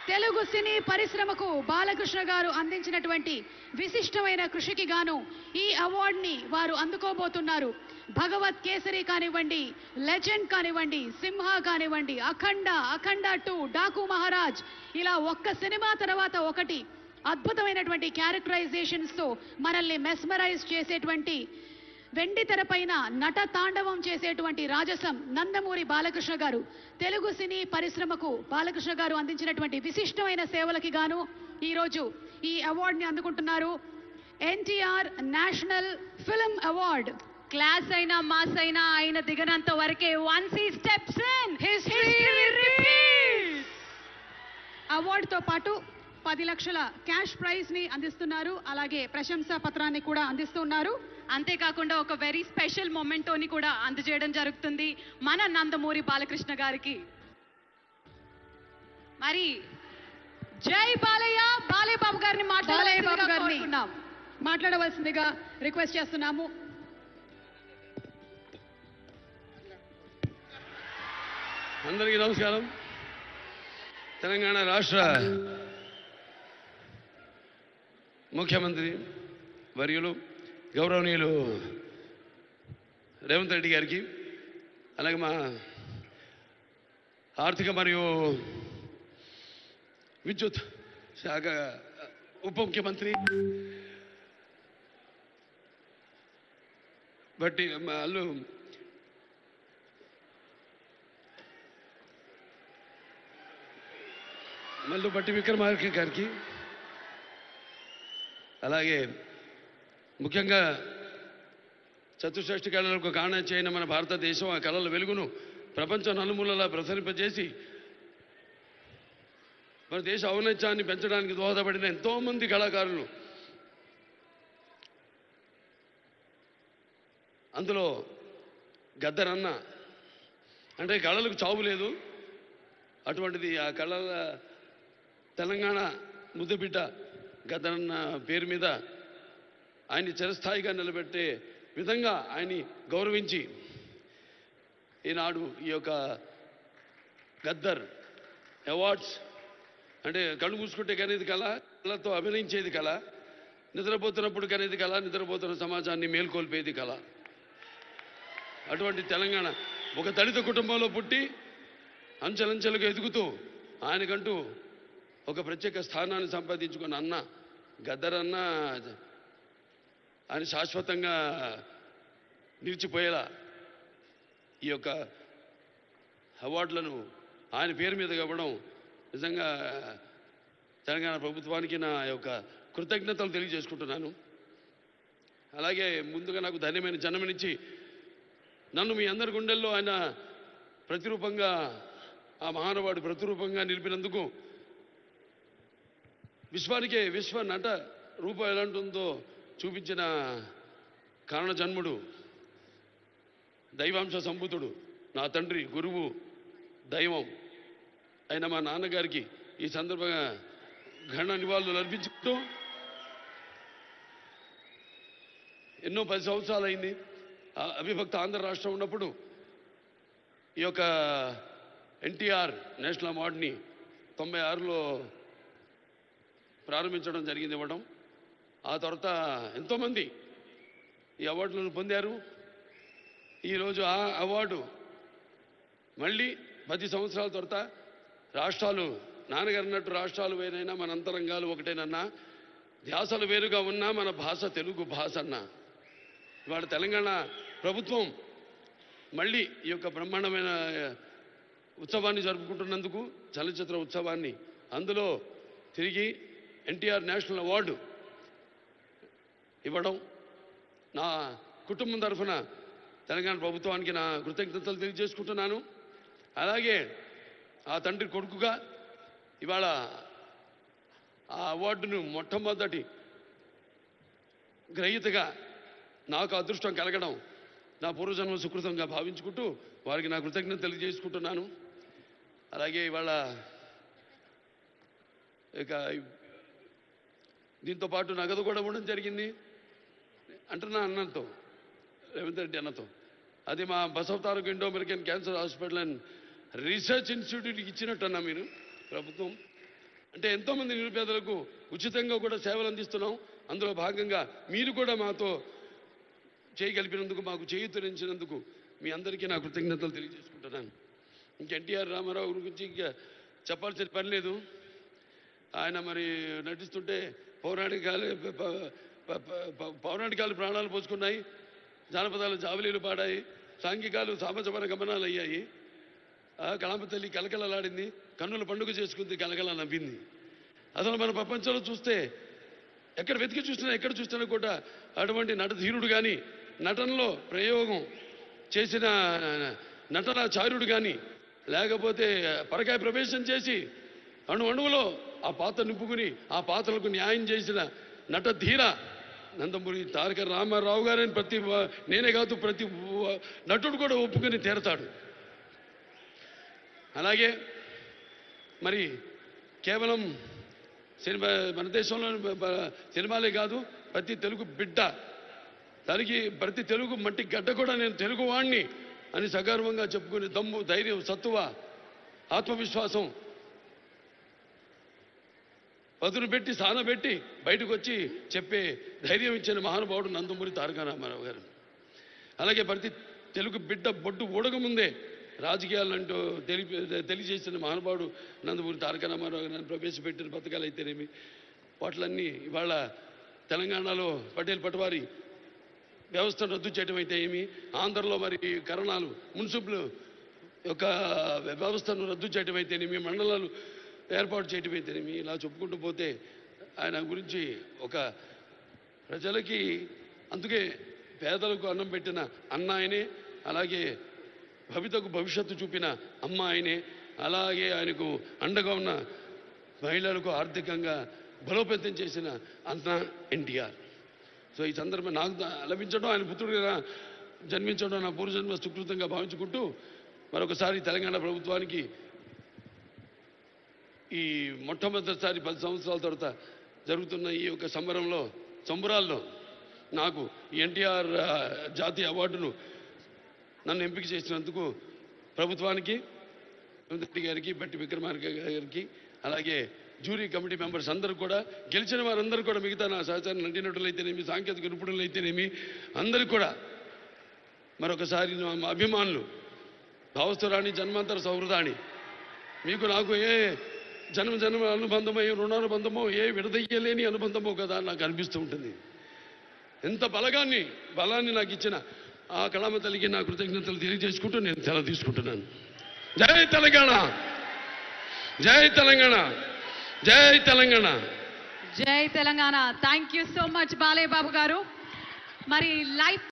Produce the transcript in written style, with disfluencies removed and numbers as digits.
తెలుగు సినీ పరిశ్రమకు బాలకృష్ణ గారు అందించినటువంటి విశిష్టమైన కృషికి గాను ఈ అవార్డుని వారు అందుకోబోతున్నారు. భగవత్ కేసరి కానివ్వండి, లెజెండ్ కానివ్వండి, సింహ కానివ్వండి, అఖండ, అఖండ 2, డాకు మహారాజ్, ఇలా ఒక్క సినిమా తర్వాత ఒకటి అద్భుతమైనటువంటి క్యారెక్టరైజేషన్స్ తో మనల్ని మెస్మరైజ్ చేసేటువంటి, వెండి తెరపైన నట తాండవం చేసేటువంటి రాజసం నందమూరి బాలకృష్ణ గారు. తెలుగు సినీ పరిశ్రమకు బాలకృష్ణ గారు అందించినటువంటి విశిష్టమైన సేవలకి గాను ఈరోజు ఈ అవార్డుని అందుకుంటున్నారు. NTR national film award. Class అయినా మాస్ అయినా ఆయన దిగనంత వరకే once he steps in history repeats. అవార్డుతో పాటు 10 లక్షల క్యాష్ ప్రైజ్ ని అందిస్తున్నారు. అలాగే ప్రశంసా పత్రాన్ని కూడా అందిస్తున్నారు. అంతేకాకుండా ఒక వెరీ స్పెషల్ మొమెంటోని కూడా అందజేయడం జరుగుతుంది మన నందమూరి బాలకృష్ణ గారికి. మరి జై బాలయ్య, బాలయ్య బాబు గారిని మాట్లాడవలసిందిగా రిక్వెస్ట్ చేస్తున్నాము. అందరికీ నమస్కారం. తెలంగాణ రాష్ట్ర ముఖ్యమంత్రి వర్యులు గౌరవనీయులు రేవంత్ రెడ్డి గారికి, అలాగే మా ఆర్థిక మరియు విద్యుత్ శాఖ ఉప ముఖ్యమంత్రి బట్టి వాళ్ళు మల్లు బట్టి విక్రమార్క గారికి, అలాగే ముఖ్యంగా చతుషష్ఠి కళలకు కారణ చేయన మన భారతదేశం ఆ కళల వెలుగును ప్రపంచం నలుమూలలా ప్రసరింపజేసి మన దేశ ఔన్నత్యాన్ని పెంచడానికి దోహదపడిన ఎంతోమంది కళాకారులు, అందులో గద్దరన్న అంటే కళలకు చావు లేదు, అటువంటిది ఆ కళల తెలంగాణ ముద్దుబిడ్డ గద్దరన్న పేరు మీద ఆయన్ని చిరస్థాయిగా నిలబెట్టే విధంగా ఆయన్ని గౌరవించి ఈనాడు ఈ యొక్క గద్దర్ అవార్డ్స్ అంటే కళ్ళు మూసుకుంటే కనేది కళ, కళతో అభినయించేది కళ, నిద్రపోతున్నప్పుడు కనేది కళ, నిద్రపోతున్న సమాజాన్ని మేల్కొల్పేది కళ. అటువంటి తెలంగాణ ఒక దళిత కుటుంబంలో పుట్టి అంచెలంచెలుగా ఎదుగుతూ ఆయనకంటూ ఒక ప్రత్యేక స్థానాన్ని సంపాదించుకున్న అన్న గద్దర్ అన్న ఆయన శాశ్వతంగా నిలిచిపోయేలా ఈ యొక్క అవార్డులను ఆయన పేరు మీద ఇవ్వడం నిజంగా తెలంగాణ ప్రభుత్వానికి నా యొక్క కృతజ్ఞతలు తెలియజేసుకుంటున్నాను. అలాగే ముందుగా నాకు ధన్యమైన జన్మనిచ్చి నన్ను మీ అందరి గుండెల్లో ఆయన ప్రతిరూపంగా, ఆ మహానుభావుడు ప్రతిరూపంగా నిలిపినందుకు, విశ్వానికే విశ్వ నట రూపం ఎలాంటి ఉందో చూపించిన కారణ జన్ముడు, దైవాంశ సంభూతుడు, నా తండ్రి, గురువు, దైవం అయిన మా నాన్నగారికి ఈ సందర్భంగా ఘన నివాళులు అర్పించుకుంటూ, ఎన్నో 10 సంవత్సరాలు అయింది అవిభక్త ఆంధ్ర రాష్ట్రం ఉన్నప్పుడు ఈ యొక్క ఎన్టీఆర్ నేషనల్ అవార్డుని 96లో ప్రారంభించడం జరిగింది, ఇవ్వడం. ఆ తర్వాత ఎంతోమంది ఈ అవార్డులను పొందారు. ఈరోజు ఆ అవార్డు మళ్ళీ 10 సంవత్సరాల తర్వాత రాష్ట్రాలు, నాన్నగారు అన్నట్టు రాష్ట్రాలు వేరైనా మన అంతరంగాలు ఒకటేనన్నా, ధ్యాసలు వేరుగా ఉన్నా మన భాష తెలుగు భాష అన్నా. ఇవాళ తెలంగాణ ప్రభుత్వం మళ్ళీ ఈ యొక్క బ్రహ్మాండమైన ఉత్సవాన్ని జరుపుకుంటున్నందుకు, చలనచిత్ర ఉత్సవాన్ని, అందులో తిరిగి ఎన్టీఆర్ నేషనల్ అవార్డు ఇవ్వడం నా కుటుంబం తరఫున తెలంగాణ ప్రభుత్వానికి నా కృతజ్ఞతలు తెలియజేసుకుంటున్నాను. అలాగే ఆ తండ్రి కొడుకుగా ఇవాళ ఆ అవార్డును మొట్టమొదటి గ్రహీతగా నాకు అదృష్టం కలగడం నా పూర్వజన్మ సుకృతంగా భావించుకుంటూ వారికి నా కృతజ్ఞత తెలియజేసుకుంటున్నాను. అలాగే ఇవాళ ఇక దీంతో పాటు నగదు కూడా ఇవ్వడం జరిగింది అంటున్నా అన్నతో, రేవంత్ రెడ్డి అన్నతో. అది మా Basavataraka Indo American cancer hospital and research ఇన్స్టిట్యూట్కి ఇచ్చినట్టు అన్నా మీరు ప్రభుత్వం. అంటే ఎంతోమంది నిరుపేదలకు ఉచితంగా కూడా సేవలు అందిస్తున్నాం. అందులో భాగంగా మీరు కూడా మాతో చేయగలిపినందుకు, మాకు చేయూతనించినందుకు మీ అందరికీ నా కృతజ్ఞతలు తెలియజేసుకుంటున్నాను. ఇంక ఎన్టీఆర్ రామారావు గురించి ఇంకా చెప్పాల్సిన పని లేదు. ఆయన మరి నటిస్తుంటే పౌరాణికాలు ప్రాణాలు పోసుకున్నాయి, జానపదాలు జావలీలు పాడాయి, సాంఘికాలు సామజపర గమనాలు అయ్యాయి. కళామ తల్లి కలకలలాడింది, కన్నుల పండుగ చేసుకుంది, కలకల నవ్వింది. అసలు మన ప్రపంచంలో చూస్తే ఎక్కడ వెతికి చూసినా ఎక్కడ చూసినా కూడా అటువంటి నటధీరుడు కానీ, నటనలో ప్రయోగం చేసిన నటనాచార్యుడు కానీ, లేకపోతే పరకాయ ప్రవేశం చేసి అణువులో ఆ పాత్ర నింపుకుని ఆ పాత్రలకు న్యాయం చేసిన నటధీర నందమూరి తారక రామారావు గారని నేనే కాదు ప్రతి నటుడు కూడా ఒప్పుకొని తీరతాడు. అలాగే మరి కేవలం సినిమా, మన దేశంలో సినిమాలే కాదు, ప్రతి తెలుగు బిడ్డ ప్రతి తెలుగు మట్టి గడ్డ కూడా నేను తెలుగు వాణ్ణి అని సగర్వంగా చెప్పుకుని దమ్ము, ధైర్యం, సత్తువ, ఆత్మవిశ్వాసం పదును పెట్టి సానబెట్టి బయటకు వచ్చి చెప్పే ధైర్యం ఇచ్చిన మహానుభావుడు నందమూరి తారక రామారావు గారు. అలాగే ప్రతి తెలుగు బిడ్డ బొడ్డు ఊడకముందే రాజకీయాలంటూ తెలియజేసిన మహానుభావుడు నందమూరి తారక రామారావు గారు. ప్రవేశపెట్టిన పథకాలు అయితేనేమి, వాటిలన్నీ ఇవాళ తెలంగాణలో పటేల్ పటవారి వ్యవస్థను రద్దు చేయడం అయితే ఏమి, ఆంధ్రలో మరి కరణాలు మున్సిపల్ యొక్క వ్యవస్థను రద్దు చేయడం అయితేనేమి, మండలాలు ఏర్పాటు చేయడం అయితేనేమి, ఇలా చెప్పుకుంటూ పోతే ఆయన గురించి ఒక ప్రజలకి, అందుకే పేదలకు అన్నం పెట్టిన అన్న ఆయనే, అలాగే భవితకు భవిష్యత్తు చూపిన అమ్మ ఆయనే, అలాగే ఆయనకు అండగా ఉన్న మహిళలకు ఆర్థికంగా బలోపేతం చేసిన అన్న ఎన్టీఆర్. సో ఈ సందర్భం నాకు లభించడం, ఆయన పుత్రుడిగా జన్మించడం నా పూర్వజన్మ సుకృతంగా భావించుకుంటూ మరొకసారి తెలంగాణ ప్రభుత్వానికి ఈ మొట్టమొదటిసారి 10 సంవత్సరాల తర్వాత జరుగుతున్న ఈ యొక్క సంబరాల్లో నాకు ఎన్టీఆర్ జాతీయ అవార్డును నన్ను ఎంపిక చేసినందుకు ప్రభుత్వానికి, రెడ్డి గారికి, బట్టి విక్రమార్క గారికి, అలాగే జ్యూరీ కమిటీ మెంబర్స్ అందరూ కూడా, గెలిచిన వారందరూ కూడా, మిగతా నా సహచార నటీనటులైతేనేమి, సాంకేతిక నిపుణులైతేనేమి అందరికీ కూడా మరొకసారి మా అభిమానులు, భావస్థురాణి జన్మాంతర సౌహృదాన్ని, మీకు నాకు ఏ జన్మ అనుబంధమో, ఏ రుణానుబంధమో, ఏ విడదయ్యలేని అనుబంధమో కదా నాకు అనిపిస్తూ ఉంటుంది. ఎంత బలాన్ని నాకు ఇచ్చిన ఆ కళామ తల్లికి నా కృతజ్ఞతలు తెలియజేసుకుంటూ నేను సెలవు తీసుకుంటున్నాను. జై తెలంగాణ, జై తెలంగాణ, జై తెలంగాణ, జై Telangana. Thank you so much Balayya Babu గారు. మరి లైఫ్